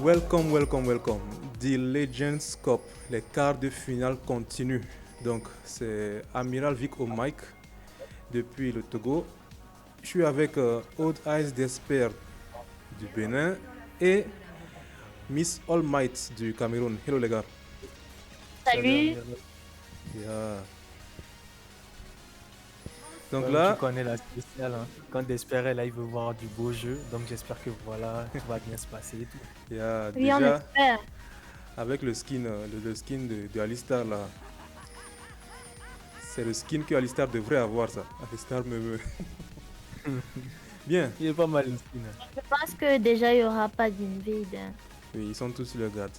Welcome, welcome, welcome. The Legends Cup, les quarts de finale continuent. Donc, c'est Amiral Vic au mic depuis le Togo. Je suis avec Old Eyes d'Esper du Bénin et Miss All Might du Cameroun. Hello les gars. Salut Salut. Amiral. Yeah. Donc Ouais, tu là, connais la spéciale, hein. Quand d'espérer là, il veut voir du beau jeu. Donc j'espère que voilà, tout va bien se passer et tout. Oui, on déjà espère. avec le skin, le skin de Alistar là, c'est le skin que Alistar devrait avoir ça. Alistar me. Bien. Il est pas mal le skin, hein. Je pense que déjà, il n'y aura pas d'invade. Oui, ils sont tous le garde.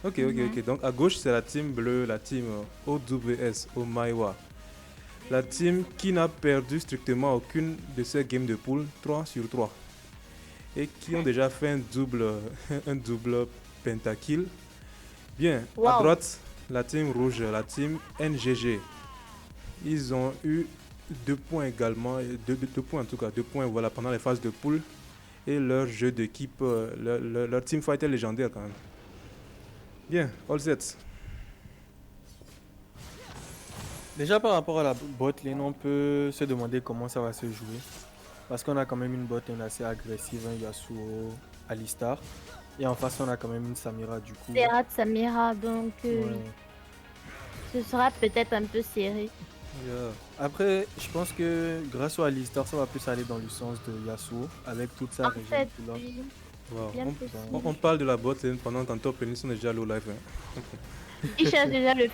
Ok, Mhm. ok. Donc à gauche, c'est la team bleue, la team OWS, Omaiwa. La team qui n'a perdu strictement aucune de ses games de poule, 3 sur 3. Et qui ont déjà fait un double pentakill. Bien, à Wow. droite, la team rouge, la team NGG. Ils ont eu 2 points également, 2 points en tout cas, 2 points voilà, pendant les phases de poule. Et leur jeu d'équipe, leur team fight est légendaire quand même. Bien, all set. Déjà par rapport à la bot lane, on peut se demander comment ça va se jouer. Parce qu'on a quand même une bot lane assez agressive, un Yasuo, Alistar. Et en face, on a quand même une Samira du coup. C'est Rat Samira, donc Ouais. ce sera peut-être un peu serré. Yeah. Après, je pense que grâce au Alistar, ça va plus aller dans le sens de Yasuo avec toute sa En région fait, qu'il a. oui, Wow. bien On, possible. on parle de la bot lane pendant qu'en top lane, ils sont déjà low life. Hein. Il cherche déjà le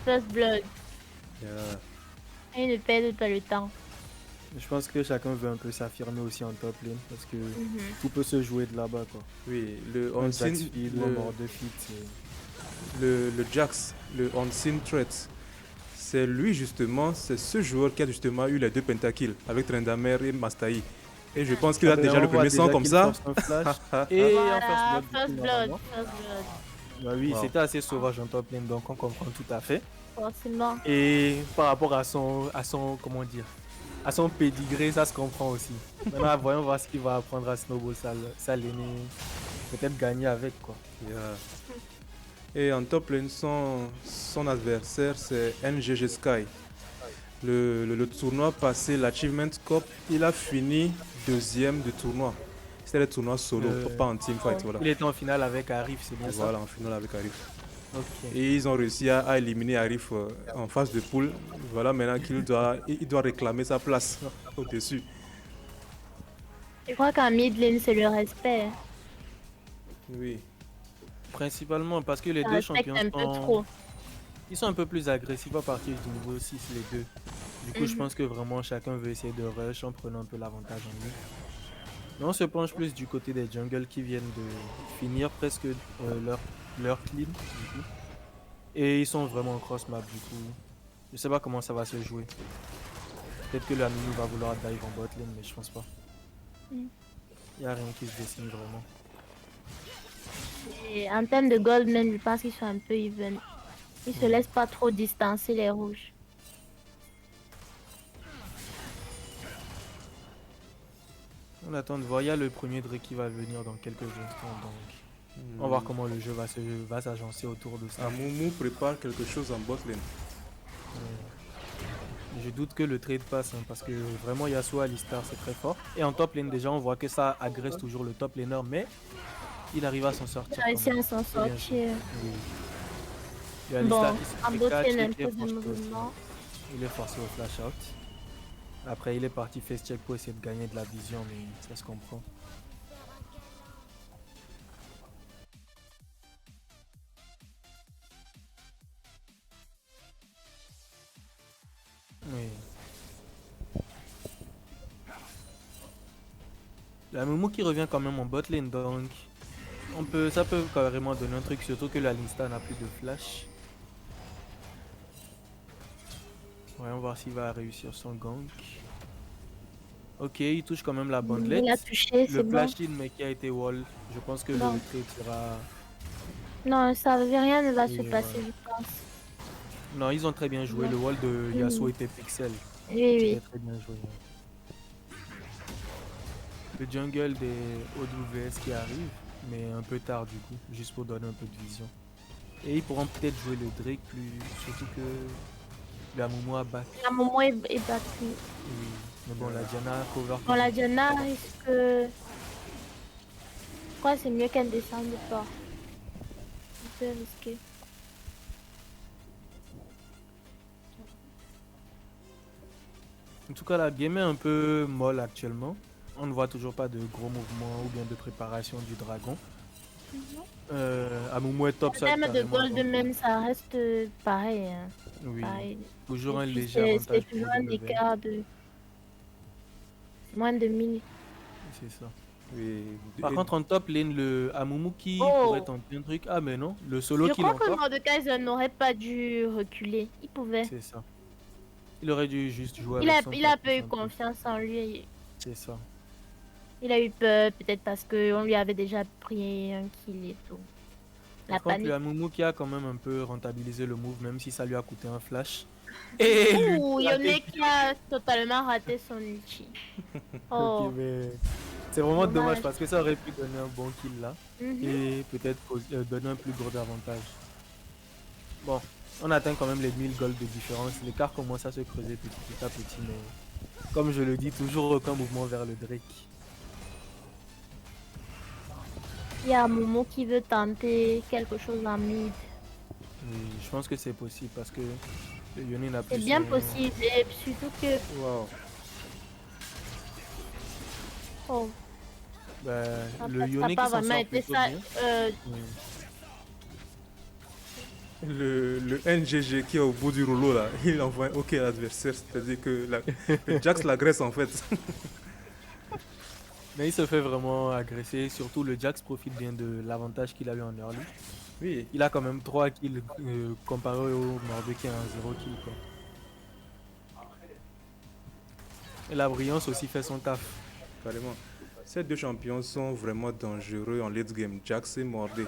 first blood. Yeah. Et ne perd pas le temps. Je pense que chacun veut un peu s'affirmer aussi en top lane parce que Mhm. tout peut se jouer de là-bas quoi. Oui, le Un unseen, Zaxfield ou un mort de fit, c'est... le Jax, le unseen threat, c'est lui justement, c'est ce joueur qui a justement eu les 2 pentakills avec Tryndamere et Mastaï. Et je pense qu'il a déjà on le voit premier sang déjà comme qu'il ça. force un flash et Voilà, un first first blood, du coup, blood, normalement. first blood. Bah oui, Wow. c'était assez sauvage en top lane donc on comprend tout à fait. Forcément. Et par rapport à son comment dire, à son pédigré, ça se comprend aussi. Maintenant, voyons voir ce qu'il va apprendre à Snowball, ça l'aîné, peut-être gagner avec quoi. Yeah. Et en top lane, son adversaire, c'est NGG Sky. Le tournoi passé, l'Achievement Cup, il a fini deuxième du tournoi. C'était le tournoi solo, pas en team fight. Voilà. Il était en finale avec Arif, c'est bien ça. Voilà, en finale avec Arif. Ok. Et ils ont réussi à éliminer Arif en phase de poule. Voilà maintenant il doit réclamer sa place au-dessus. Je crois qu'en mid lane, c'est le respect. Oui. Principalement parce que les Ça deux respecte champions un peu trop. ils sont un peu plus agressifs à partir du niveau 6 les deux. Du coup, je Mhm. pense que vraiment chacun veut essayer de rush en prenant un peu l'avantage en lui. Mais on se penche plus du côté des jungles qui viennent de finir presque leur clean du coup. Et ils sont vraiment en cross map du coup. Je sais pas comment ça va se jouer. Peut-être que la Mimi va vouloir dive en bot lane, mais je pense pas. Mm. Y a rien qui se dessine vraiment. Et en termes de Goldman, je pense qu'ils sont un peu even. Ils se laissent pas trop distancer les rouges. On attend de voir. Il y a le premier Drake qui va venir dans quelques instants. Donc, on va voir comment le jeu va s'agencer autour de ça. Amumu prépare quelque chose en bot lane. Je doute que le trade passe hein, parce que vraiment Yasuo Alistar c'est très fort. Et en top lane déjà on voit que ça agresse toujours le top laner mais il arrive à s'en sortir. Ils ont réussi à s'en C'est bien sortir. Oui. Il y a Alistar Bon, qui se en fait bot catch lane, et un qui peu est de forcé au mouvement. il est forcé au flash out. Après il est parti face check pour essayer de gagner de la vision mais ça se comprend. Oui. La Moumou qui revient quand même en bot lane donc ça peut carrément donner un truc surtout que la Lista n'a plus de flash. Voyons voir s'il va réussir son gank. Ok, il touche quand même la bandelette. Il a touché, c'est Le bon. flash in mais qui a été wall. Je pense que Non. le trade sera... Non, ça rien ne va Oui, se passer, ouais. je pense. Non, ils ont très bien joué. Non. Le wall de Yasuo était pixel. Oui, oui. C'était très bien joué. Le jungle des OWS qui arrive. mais un peu tard du coup, juste pour donner un peu de vision. Et ils pourront peut-être jouer le Drake plus, surtout que le Amumu a back. La Momo est battue. Oui. Mais bon, la Diana cover. Bon, la Diana, est-ce que. Je crois que c'est mieux qu'elle descende pas. Un peu risqué. En tout cas, la game est un peu molle actuellement. On ne voit toujours pas de gros mouvements ou bien de préparation du dragon. Amumu est top En side termes de carrément, gold donc, même, ça reste pareil. Hein. oui, Pareil. toujours Et un puis, léger c'est avantage pour toujours un WM. écart de moins de 1000. C'est ça. Oui. Par contre, en top lane, le Amumu qui Oh. pourrait tenter un truc. Ah, mais non, le solo Je kill crois que encore. Mordekaiser n'aurait pas dû reculer. Il pouvait. C'est ça. Il aurait dû juste jouer Il avec a, son il a peu eu passe, confiance en lui. C'est ça. Il a eu peur, peut-être parce qu'on lui avait déjà pris un kill et tout. La Par contre, panique. le Amumu qui a quand même un peu rentabilisé le move, même si ça lui a coûté un flash. Et lui, Ouh, il a Yone qui a totalement raté son ulti. Oh. Ok, mais c'est vraiment Dommage. dommage parce que ça aurait pu donner un bon kill là Mhm. et peut-être donner un plus gros avantage. Bon, on atteint quand même les 1000 gold de différence. L'écart commence à se creuser petit à petit, mais comme je le dis, toujours aucun mouvement vers le Drake. Il y a Momo qui veut tenter quelque chose en mid. Oui, je pense que c'est possible parce que le Yone n'a plus C'est bien son- possible, et surtout que. Wow. Oh, Bah, en le fait, ça Yone n'a qui pas s'en vraiment sort été plutôt ça. bien. Oui. Le NGG qui est au bout du rouleau là, il envoie un OK à l'adversaire, c'est-à-dire que le Jax l'agresse en fait. Mais il se fait vraiment agresser, surtout le Jax profite bien de l'avantage qu'il a eu en early. Oui, Il a quand même 3 kills comparé au Mordé qui a un 0 kill quoi. Et la brillance aussi fait son taf. carrément. Ces deux champions sont vraiment dangereux en late game, Jax et Mordé.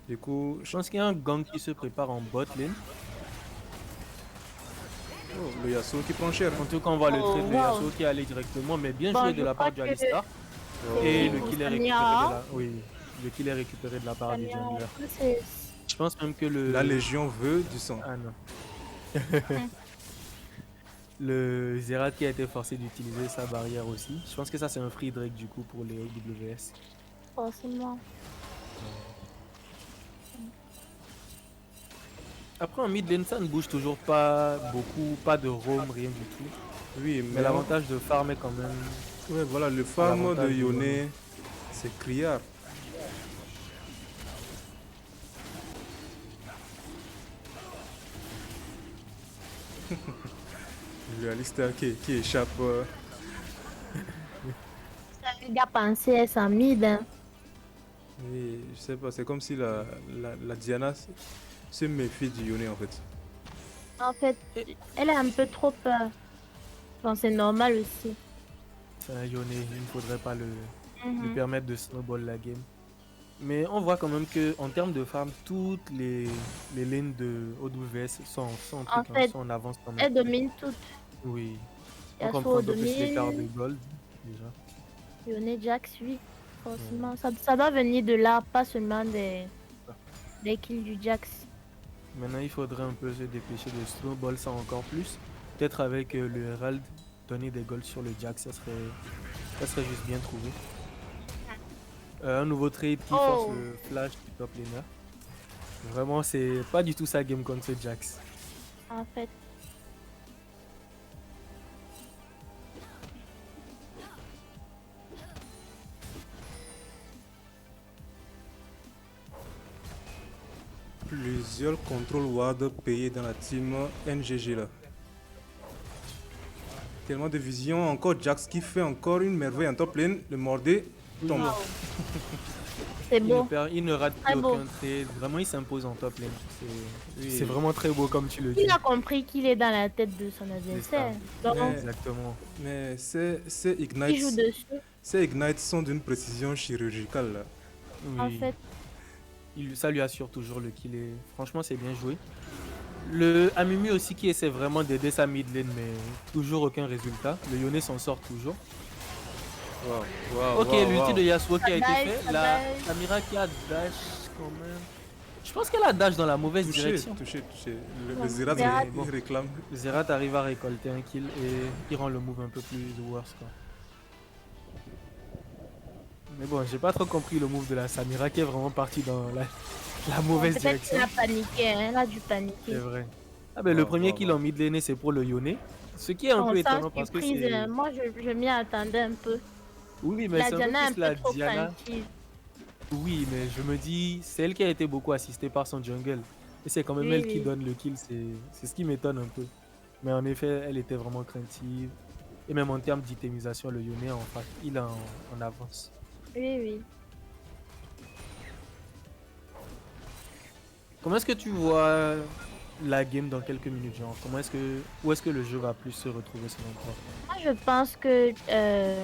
Du coup, Je pense qu'il y a un gang qui se prépare en bot lane. oh, le Yasuo qui prend cher. En tout cas, on voit le Oh, trade de wow. Yasuo qui est allé directement, mais bien Bon, joué je de la part crois du que- Alistar. Oh. Et Oh. le kill est récupéré de la... Oui, le kill est récupéré de la part du jungler. C'est- Je pense même que le... La Légion veut du sang. Ah non. Le Zerat qui a été forcé d'utiliser sa barrière aussi. Je pense que ça c'est un free Drake du coup pour les OWS. forcément. Après en mid lane ça ne bouge toujours pas beaucoup, pas de roam, rien du tout. Oui, Mais l'avantage de farm est quand même... Ouais, voilà, le farm de l'avantage de Yone, Yone. c'est criard. Le Alistar qui échappe. Ça lui a pensé à sa mid. Hein. Oui, je sais pas, c'est comme si la Diana se méfie du Yone en fait. En fait, elle a un peu trop peur. Bon, c'est normal aussi. C'est un Yone, il ne faudrait pas lui Mhm. permettre de snowball la game. Mais on voit quand même que en termes de farm, toutes les lanes de OWS sont en, En truc, hein, fait, sont en avance quand même. Elle domine tout. Oui. On Yasuo comprend un peu plus domine. l'écart de gold déjà. Yone Jax, oui. Forcément. Ça doit venir de là, pas seulement des kills du Jax. Maintenant, il faudrait un peu se dépêcher de snowball ça encore plus. Peut-être avec le Herald, donner des golds sur le Jack, ça serait juste bien trouvé. Un nouveau trade qui force Oh. le flash du top laner. Vraiment, c'est pas du tout sa game contre ce Jax. En fait. Plusieurs contrôle ward payés dans la team NGG là. Tellement de vision, encore Jax qui fait encore une merveille en top lane, le Mordé tombe. Wow. C'est beau. Il ne rate Très plus beau. aucun trade. Vraiment, il s'impose en top lane. Oui. C'est vraiment très beau comme tu le dis. Il a compris qu'il est dans la tête de son adversaire. Donc, Mais- Exactement. Mais ces il joue ignites, dessus. ces ignites sont d'une précision chirurgicale là. En Oui. fait, Ça lui assure toujours le kill et franchement c'est bien joué. Le Amimi aussi qui essaie vraiment d'aider sa mid lane mais toujours aucun résultat. Le Yone s'en sort toujours. Waouh, Ok, waouh, l'ulti waouh. de Yasuo qui a été Dash, fait. ça La dash. Samira qui a dash quand même. Je pense qu'elle a dash dans la mauvaise Touché, direction. touché, touché. Le Non, Zerat, Zerat. il bon. réclame. Zerat arrive à récolter un kill et il rend le move un peu plus worse quoi. Mais bon, j'ai pas trop compris le move de la Samira qui est vraiment partie dans la mauvaise Peut-être direction. qu'elle a paniqué, hein, elle a dû C'est paniquer. vrai. Ah ben le Waouh, premier waouh, kill waouh. en mid lane c'est pour le Yone. Ce qui est un Bon, peu sans étonnant parce que surprise, c'est... moi je m'y attendais un peu. Oui, mais La c'est un peu Diana est un plus peu la trop Diana. crunchy. Oui, mais je me dis, c'est elle qui a été beaucoup assistée par son jungle. Et c'est quand même Oui, elle qui oui. donne le kill, c'est ce qui m'étonne un peu. Mais en effet, elle était vraiment craintive. Et même en termes d'itemisation, le Yone, en fait, il est en avance. Oui, oui. Comment est-ce que tu vois la game dans quelques minutes, genre où est-ce que le jeu va plus se retrouver selon toi? Moi je pense que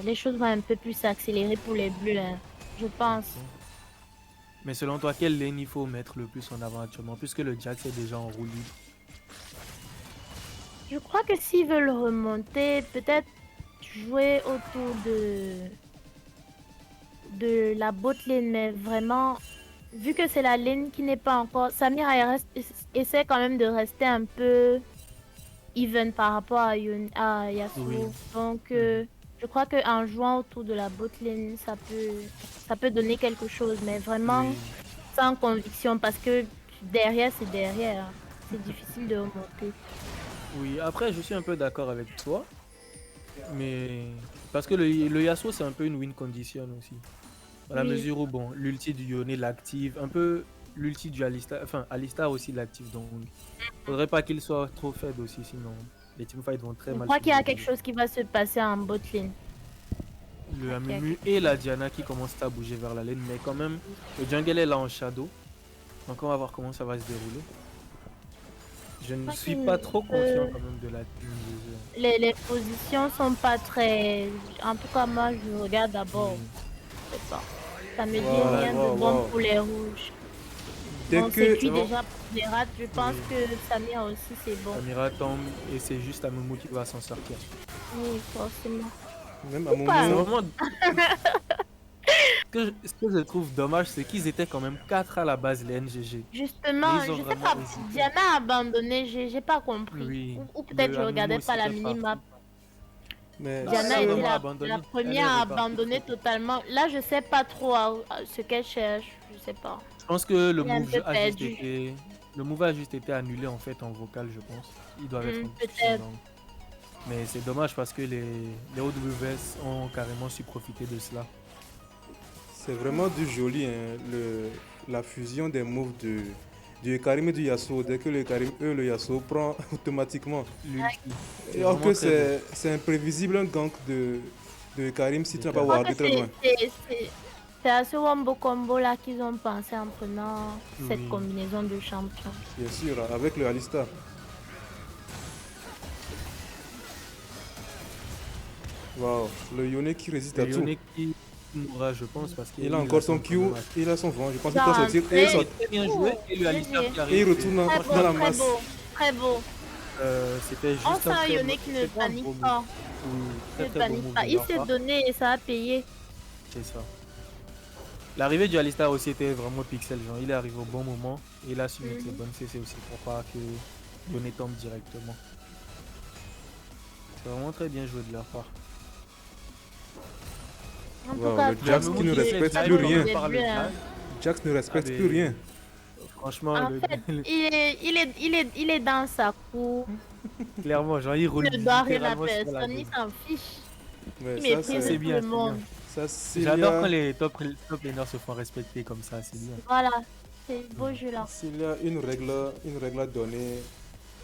les choses vont un peu plus s'accélérer pour les bleus, hein. Je pense. Ok. Mais selon toi, quelle lane il faut mettre le plus en avant actuellement, puisque le Jax est déjà en roue libre? Je crois que s'ils veulent remonter, peut-être jouer autour de la bot lane, mais vraiment, vu que c'est la lane qui n'est pas encore... Samir essaie quand même de rester un peu even par rapport à Yasuo. Oui. Donc, Mhm. je crois qu'en jouant autour de la bot lane, ça peut donner quelque chose, mais vraiment Oui. sans conviction, parce que derrière, c'est derrière. C'est difficile de remonter. Oui, après, je suis un peu d'accord avec toi, mais parce que le Yasuo, c'est un peu une win condition aussi. Dans la Oui. mesure où, bon, l'ulti du Yone l'active, un peu l'ulti du Alistar, enfin, Alistar aussi l'active, donc faudrait pas qu'il soit trop faible aussi, sinon les teamfights vont très Je mal crois se qu'il y a quelque dérouler. chose qui va se passer en bot lane. Le Ok, Amumu ok. et la Diana qui commencent à bouger vers la lane, mais quand même, le jungle est là en shadow, donc on va voir comment ça va se dérouler. Je ne crois suis qu'il pas trop confiant peut- quand même de la team des jeux. Les positions sont pas très... En tout cas, moi, je regarde d'abord. Oui. Je sais pas. Ça me dit Waouh, Voilà, rien de waouh, bon waouh. pour les rouges. Dès Bon, c'est que. cuit c'est bon. déjà pour les rats. Je pense Oui. que Samir aussi, c'est bon. Samira tombe et c'est juste Amumu qui va s'en sortir. Oui, forcément. Même à Ou pas, C'est Momo. hein. vraiment ce que je trouve dommage, c'est qu'ils étaient quand même 4 à la base, les NGG. Mais Justement, ils ont je sais vraiment pas. hésité. Diana a abandonné, j'ai pas compris. Oui, Ou peut-être le je Amumu regardais pas aussi la qui est minimap. parti. Mais Non, elle a Diana si était on. vraiment la abandonné. Elle est première à repartie trop abandonner tôt. totalement. Là, je sais pas trop ce qu'elle cherche. Je sais pas. Je pense que le Elle est un move peu a juste perdue. été... Le move a juste été annulé en fait en vocal, je pense. Il doit être en discussion Peut-être. donc. Mais c'est dommage parce que les OWS ont carrément su profiter de cela. C'est vraiment du joli, hein, la fusion des moves du Karim et du Yasuo. Dès que le Karim, le Yasuo prend automatiquement. L'ulti, c'est Alors vraiment que très beau. c'est imprévisible un gank de Karim si De tu n'as pas Je crois wardé que très loin. c'est à ce Wombo Combo là qu'ils ont pensé en prenant cette Oui. combinaison de champions. Bien sûr, avec le Alistar. Waouh, le Yone qui résiste à Le tout. Yone qui mourra, je pense, parce qu'il Il a encore son attend Q, quand même. il a son vent. Je pense qu'il Genre, peut sortir et il très, sort. Très bien joué. Et le Alistar GG. qui Et arrive. il retourne Très dans la beau, très masse. beau, très beau. C'était juste On un sent un très Yone beau, qui ne c'était un beau panique move. pas. Oui, Ne très beau panique move pas. de Il leur s'est part. donné et ça a payé. C'est ça. L'arrivée du Alistar aussi était vraiment pixel, genre il est arrivé au bon moment et il a su mettre les bonnes CC aussi pour pas que Yone tombe directement. C'est vraiment très bien joué de leur part. En tout Wow, cas, le très Jax beau qui ne jeu, respecte très plus beau rien. début, Par le hein. Jax. Jax ne respecte Ah, plus mais rien. Franchement, En fait, il est dans sa cour. clairement, genre il roule Il ne doit rien à littéralement sur la personne. Il game. s'en fiche. Ouais, Il ça, méprise C'est c'est. tout bien, le c'est monde. bien. Ça, J'adore quand les top laners se font respecter comme ça, c'est bien. Voilà. C'est beau jeu là. S'il y a une règle à donner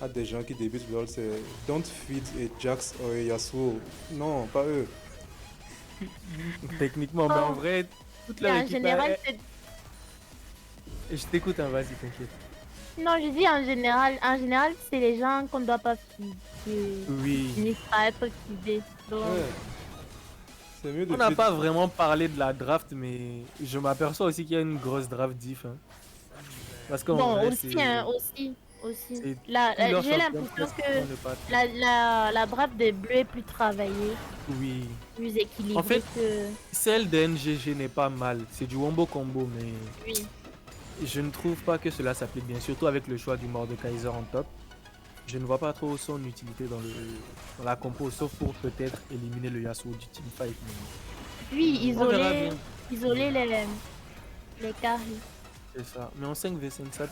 à des gens qui débutent LoL, c'est Don't feed et Jax ou Yasuo. Non, pas eux. Techniquement, mais en vrai, toute Et leur en équipe. général, Je t'écoute, hein, vas-y, t'inquiète. non, je dis en général, c'est les gens qu'on ne doit pas fider. Oui. Finissent par être fidés. Donc, Ouais. C'est mieux de On n'a feed. pas vraiment parlé de la draft, mais je m'aperçois aussi qu'il y a une grosse draft diff. Hein. Parce qu'en bon, vrai, aussi, c'est... hein, aussi. aussi. C'est tous leurs J'ai champions l'impression presque que on ne pas. la draft des Bleus est plus travaillée, Oui. plus En fait, équilibrée que... celle de NGG n'est pas mal. C'est du wombo combo, mais Oui. je ne trouve pas que cela s'applique bien, surtout avec le choix du Mordekaiser en top. Je ne vois pas trop son utilité dans la compo, sauf pour peut-être éliminer le Yasuo du teamfight. Puis On verra bien. isoler les carries. C'est ça. Mais en 5v5, ça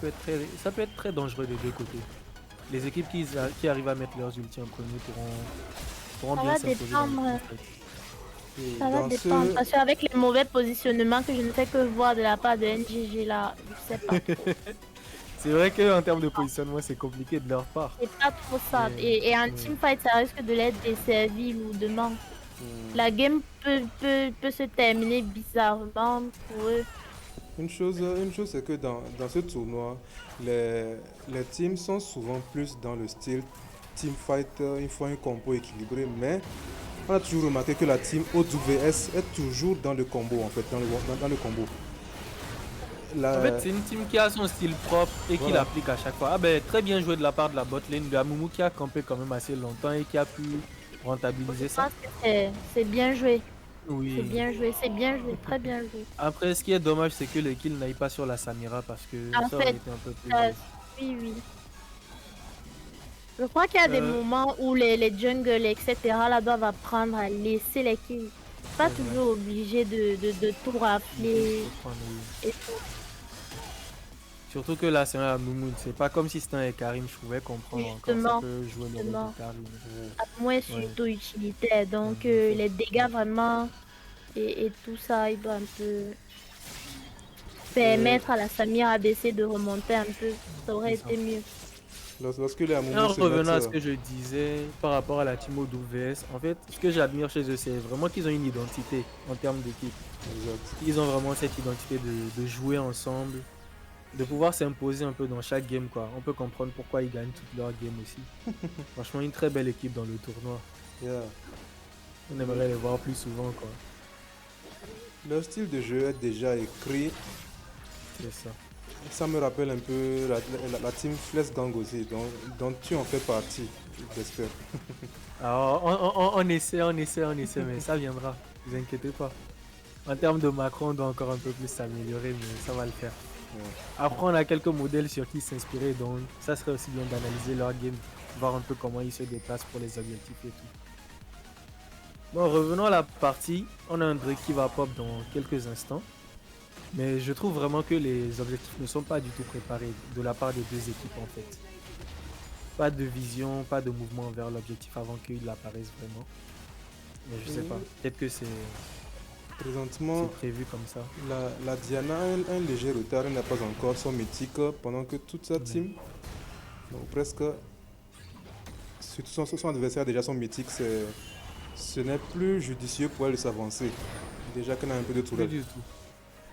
peut être très dangereux des deux côtés. Les équipes qui arrivent à mettre leurs ultis en premier pourront Ça bien va s'imposer dans le dépendre. teamfight. Et Ça va dans dépendre. ce, Parce qu'avec les mauvais positionnements que je ne fais que voir de la part de NGG là, je sais pas trop. C'est vrai qu'en termes de positionnement, c'est compliqué de leur part. C'est pas trop ça. Mais- Et en mais- teamfight, ça risque de l'être desservi lourdement. La game peut se terminer bizarrement pour eux. une chose c'est que dans ce tournoi, les teams sont souvent plus dans le style team fight, il faut un combo équilibré, mais on a toujours remarqué que la team OWS est toujours dans le combo en fait, dans le combo. En fait, c'est une team qui a son style propre et qui Voilà. l'applique à chaque fois. Ah ben, très bien joué de la part de la bot lane de Amumu qui a campé quand même assez longtemps et qui a pu rentabiliser Je ça. pense que c'est bien joué. Oui. C'est bien joué, c'est bien joué, très bien joué. Après, ce qui est dommage, c'est que les kills n'aillent pas sur la Samira parce que En ça aurait fait, été un peu plus. Oui, oui. Je crois qu'il y a des moments où les jungles, etc., là, doivent apprendre à laisser les kills. Pas C'est vrai. toujours obligé de tout rafler et tout. Surtout que là, c'est un Amumu. C'est pas comme si c'était un Karim. Je pouvais comprendre encore. Ça Justement, peut jouer le rôle justement. de Karim. À moins surtout utilitaire. Donc, les dégâts vraiment et tout ça, il doit un peu permettre à la Samira d'essayer de remonter un peu. Ça aurait C'est ça. été mieux. Lorsque les Et en Amumu se revenant à ce mettent, que je disais par rapport à la team OWS, en fait, ce que j'admire chez eux, c'est vraiment qu'ils ont une identité en termes d'équipe. exact. Ils ont vraiment cette identité de jouer ensemble, de pouvoir s'imposer un peu dans chaque game, quoi. On peut comprendre pourquoi ils gagnent toutes leurs games aussi. Franchement, une très belle équipe dans le tournoi. Yeah. On aimerait les voir plus souvent, quoi. Leur style de jeu est déjà écrit. C'est ça. Ça me rappelle un peu la team Flex Gang aussi, dont tu en fais partie, j'espère. Alors, on essaie, mais ça viendra. Ne vous inquiétez pas. En termes de Macron, on doit encore un peu plus s'améliorer, mais ça va le faire. Ouais. Après, on a quelques modèles sur qui s'inspirer, donc ça serait aussi bien d'analyser leur game, voir un peu comment ils se déplacent pour les objectifs et tout. Bon, revenons à la partie. On a un Drake qui va pop dans quelques instants. Mais je trouve vraiment que les objectifs ne sont pas du tout préparés de la part des deux équipes en fait. Pas de vision, pas de mouvement vers l'objectif avant qu'il apparaisse vraiment. Mais je sais pas, peut-être que c'est Présentement, prévu comme ça. la Diana a un léger retard, elle n'a pas encore son mythique, pendant que toute sa team, donc presque, surtout son adversaire a déjà son mythique, ce n'est plus judicieux pour elle de s'avancer. Déjà qu'elle a un peu de Pas tourelle. du tout.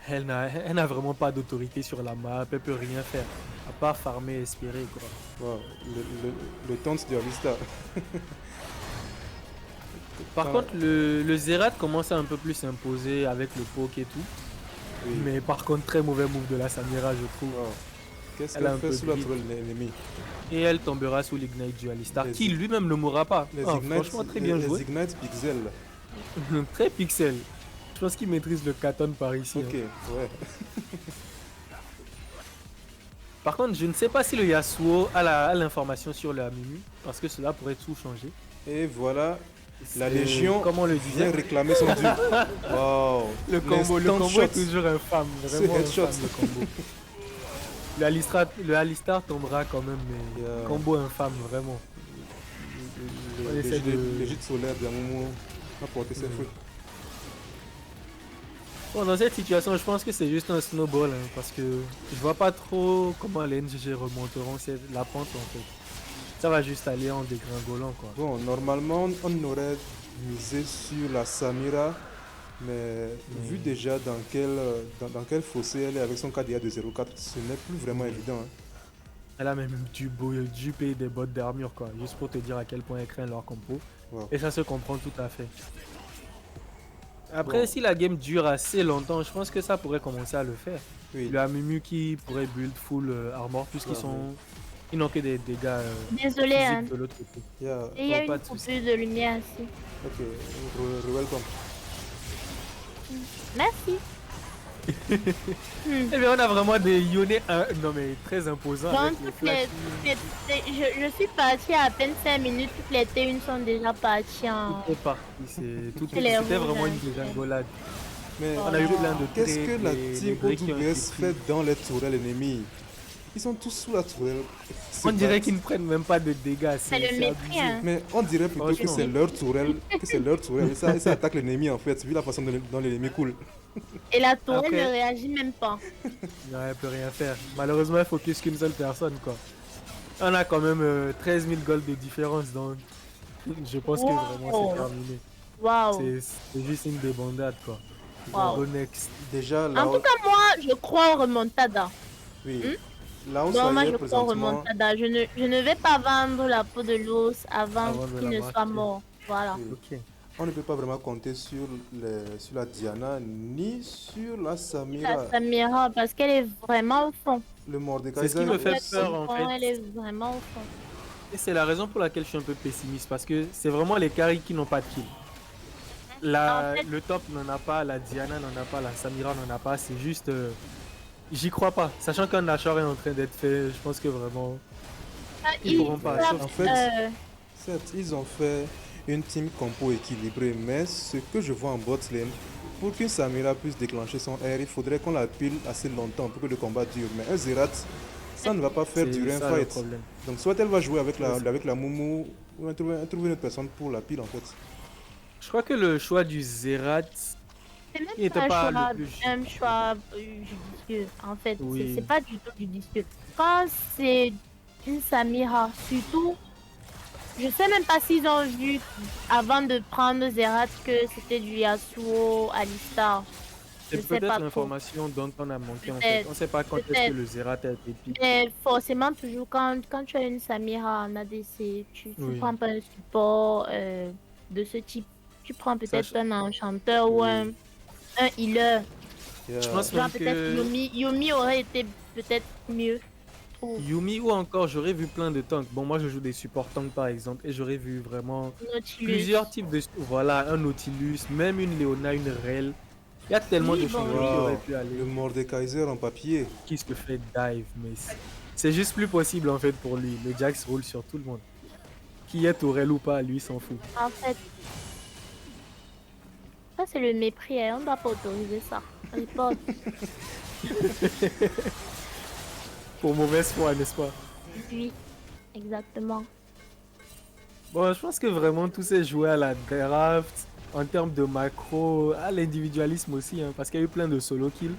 Elle n'a vraiment pas d'autorité sur la map, elle peut rien faire. À part farmer et espérer quoi. Wow, le taunt de Alistar. Par contre, le Zerat commence à un peu plus s'imposer avec le poke et tout. Oui. Mais par contre, très mauvais move de la Samira, je trouve. Wow. Qu'est-ce Elle a qu'elle un fait peu sous de la vide. tourelle de l'ennemi? Et elle tombera sous l'ignite du Alistar, Les qui ig- lui-même ne mourra pas. Les Ah, Ignites, franchement, très bien joué. les Ignites Pixel. Très pixel. Je pense qu'il maîtrise le Katon par ici. Ok, hein. ouais. Par contre, je ne sais pas si le Yasuo a l'information sur le Amumu, parce que cela pourrait tout changer. Et voilà, la C'est- Légion comme on le vient disait, réclamer son dû. Wow. le combo L'instant est shot. toujours infâme. Vraiment headshot. infâme, le combo. Le Alistar tombera quand même, mais Yeah. combo infâme, vraiment. On essaie de- Les gîtes solaires d'Amumu a porté ses fruits. Bon, dans cette situation, je pense que c'est juste un snowball, hein, parce que je vois pas trop comment les NGG remonteront la pente en fait. Ça va juste aller en dégringolant quoi. Bon, normalement, on aurait misé sur la Samira, mais vu déjà dans quel fossé elle est avec son KDA de 0,4, ce n'est plus vraiment évident. Hein. Elle a même dû payer des bottes d'armure quoi, juste pour te dire à quel point elle craint leur compo. Wow. Et ça se comprend tout à fait. Après, Bon. si la game dure assez longtemps, je pense que ça pourrait commencer à le faire. Oui. Le Amumu qui pourrait build full armor puisqu'ils Ouais. sont Ils n'ont que des dégâts Désolé, physiques hein. de l'autre côté. Yeah. Et il y a Oh, pas une de souci. coupure de lumière ici. Ok, welcome. Merci. Eh bien, on a vraiment des Yone non mais très imposants Donc, avec les flashs. je suis partie à peine 5 minutes, toutes les T1 sont déjà parties en. Tout est parti, C'est les c'était rouges, vraiment hein, une dégringolade. Mais On a eu plein de qu'est-ce traits, que la les team Grecs qui ont été OWS pris. fait dans les tourelles ennemies? Ils sont tous sous la tourelle. On dirait qu'ils ne prennent même pas de dégâts. C'est le mépris, abusé. hein. Mais on dirait plutôt que Franchement. c'est leur tourelle, Et ça attaque l'ennemi en fait, vu la façon dont l'ennemi coule. Et la tourelle Après- ne réagit même pas. Non, elle peut rien faire. Malheureusement, il focus qu'une seule personne, quoi. On a quand même 13 000 gold de différence, donc je pense que vraiment Wow. c'est terminé. Waouh. C'est juste une débandade, quoi. Wow. Go next. Déjà là, En tout cas, moi, je crois en remontada. oui. Là où Non, ça moi, y est je crois en présentement, remontada. Je ne vais pas vendre la peau de l'os avant Avant de qu'il la ne soit marquer. mort. Voilà. oui, Ok. on ne peut pas vraiment compter sur la Diana ni sur la La Samira. Samira, parce qu'elle est vraiment au fond. Le Mordekaiser. C'est ce qui me fait Elle peur, en fait. Elle est vraiment au fond. Et c'est la raison pour laquelle je suis un peu pessimiste, parce que c'est vraiment les carries qui n'ont pas de kill. En fait- Le top n'en a pas, la Diana n'en a pas, la Samira n'en a pas, c'est juste... j'y crois pas. Sachant qu'un Nashor est en train d'être fait, je pense que vraiment... Ils pourront pas, savent, en fait, euh, Certes, ils ont fait une team compo équilibrée, mais ce que je vois en bot lane, pour qu'une Samira puisse déclencher son R, il faudrait qu'on la pile assez longtemps pour que le combat dure. Mais un Zerat, ça ne va pas faire C'est durer un ça le fight. problème. Donc soit elle va jouer avec Ouais, avec la Moumou, ou elle trouver une autre personne pour la pile en fait. Je crois que le choix du Zerat, c'est même il était pas pas un choix, le plus... un choix judicieux. En fait, Oui. c'est pas du tout judicieux. Quand c'est une Samira, surtout, je sais même pas s'ils ont vu avant de prendre Zerat que c'était du Yasuo Alistar. Je C'est sais pas peut-être trop. l'information dont on a manqué en fait. Peut-être, On sait pas quand est-ce que peut-être. le Zerat a été piqué. Mais forcément, toujours, quand tu as une Samira en ADC, tu Oui. prends pas un support de ce type. Tu prends peut-être Sache- un enchanteur ou Oui. un healer. Je pense Genre même peut-être que Yomi aurait été peut-être mieux. Oh, Yumi ou encore j'aurais vu plein de tanks. Bon, moi je joue des supports tanks par exemple et j'aurais vu vraiment Nautilus. plusieurs types de... Voilà, un Nautilus, même une Leona, une Rel. Il y a tellement Oui, de bon, choses oui. qui auraient Wow, pu aller. le Mordekaiser en papier. Qui se fait dive, mais c'est juste plus possible en fait pour lui. Le Jax roule sur tout le monde. Qui est Tourelle ou pas, lui s'en fout. En fait, ça c'est le mépris. Hein. On ne doit pas autoriser ça. Report. Pour mauvaise foi, n'est-ce pas? Oui, exactement. Bon, je pense que vraiment tout s'est joué à la draft. En termes de macro, à l'individualisme aussi, hein, parce qu'il y a eu plein de solo kills.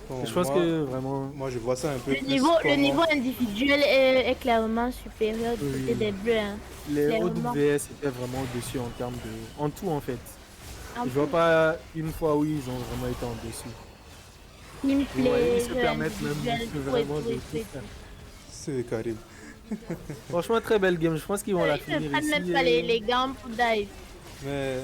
Bon, Et je pense moi, que vraiment... moi je vois ça un peu Le plus niveau, le comment- niveau individuel est clairement supérieur du Oui. côté des bleus. Hein. Les Clairement. OWS étaient vraiment au-dessus en termes de... En tout en fait. En Je vois plus, pas une fois où ils ont vraiment été en dessous. gameplay, Ouais, ils se jeu permettent même individuel, tout et vraiment tout de et tout tout et faire. tout. C'est Karim. Franchement, très belle game. Je pense qu'ils vont la Ils ne finir prennent ici. même pas les gants pour dive. Mais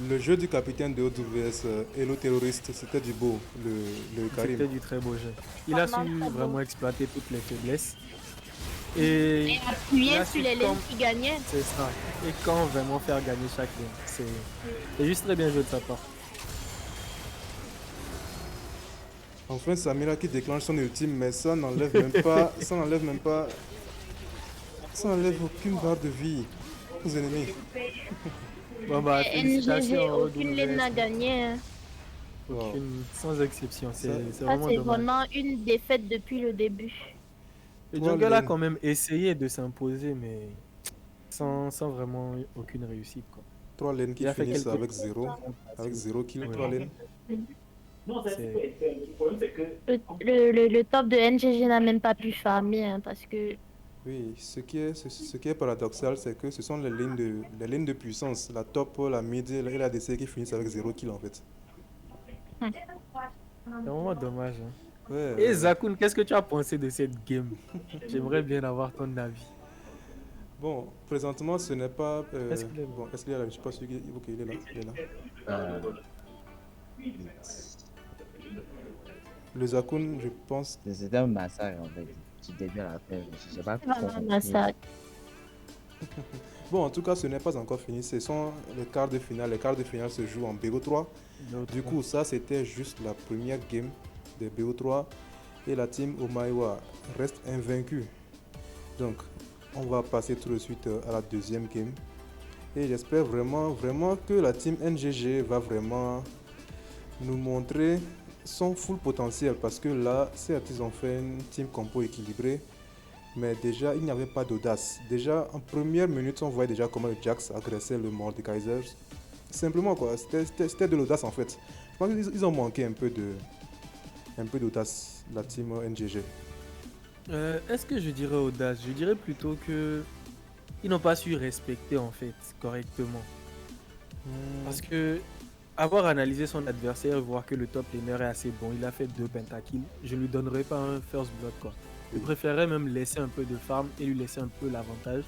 le jeu du capitaine de OWS, Hello Terroriste, c'était du beau, le Karim. C'était du très beau jeu. Il a su Vraiment très beau. vraiment exploiter toutes les faiblesses. Et Et appuyer là, sur c'est les lanes comme- qui gagnaient. c'est ça. Et quand vraiment faire gagner chaque game. C'est juste très bien joué de sa part. Enfin, Samira qui déclenche son ultime, mais ça n'enlève même pas, ça n'enlève aucune barre de vie aux ennemis. Bon bah, Et NGG, félicitations. aucune lane n'a gagné. Hein. Wow. Sans exception. C'est Ça, vraiment c'est dommage. vraiment une défaite depuis le début. Le Toi, jungle a Len. quand même essayé de s'imposer, mais sans vraiment aucune réussite. Quoi. 3 lanes qui Il a fait finissent quelques- avec 0 kill, Oui. 3 lanes. Non, c'est C'est- le problème, c'est que Le top de NGG n'a même pas pu farmer hein, parce que Oui, ce qui est paradoxal, c'est que ce sont les lignes de puissance, la top, la mid et la DC qui finissent avec 0 kill en fait. C'est vraiment dommage. Hein. Ouais, Et Zakun, qu'est-ce que tu as pensé de cette game? J'aimerais bien avoir ton avis. bon, présentement, ce n'est pas. Est-ce qu'il est là? Bon, est-ce qu'il est là? Je suis pas sûr qu'il ok, il est là. Il est là. Le Zakun, je pense. C'était un massacre en fait. du début à la fin. Je n'ai pas C'est vraiment un compris. massacre. Bon, en tout cas, ce n'est pas encore fini. Ce sont les quarts de finale. Les quarts de finale se jouent en BO3. Du coup, ça, c'était juste la première game de BO3. Et la team Omaiwa reste invaincue. Donc, on va passer tout de suite à la deuxième game. Et j'espère vraiment que la team NGG va vraiment nous montrer son full potentiel. Parce que là, certes, ils ont fait une team compo équilibrée. Mais déjà, il n'y avait pas d'audace. Déjà, en première minute, on voyait déjà comment le Jax agressait le Mordekaisers. Simplement, quoi. C'était de l'audace, en fait. Je pense qu'ils ont manqué un peu d'audace, la team NGG. Est-ce que je dirais audace? Je dirais plutôt que ils n'ont pas su respecter en fait correctement. Parce que avoir analysé son adversaire, voir que le top laner est assez bon, il a fait 2 pentakills, je lui donnerais pas un first blood quoi. Je préférerais même laisser un peu de farm et lui laisser un peu l'avantage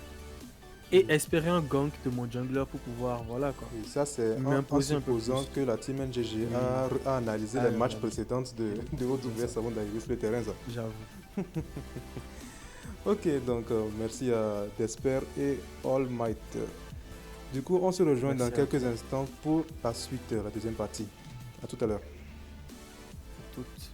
et espérer un gank de mon jungler pour pouvoir voilà quoi. Et ça, c'est en M'imposer un peu supposant plus. que la team NGG Oui. a analysé Ah, les matchs ouais. précédents de OWS avant d'arriver sur le terrain. Ça. J'avoue. Ok, donc merci à Desper et All Might. Du coup, on se rejoint Merci dans à quelques instants pour la suite, la deuxième partie. À tout à l'heure. Toutes.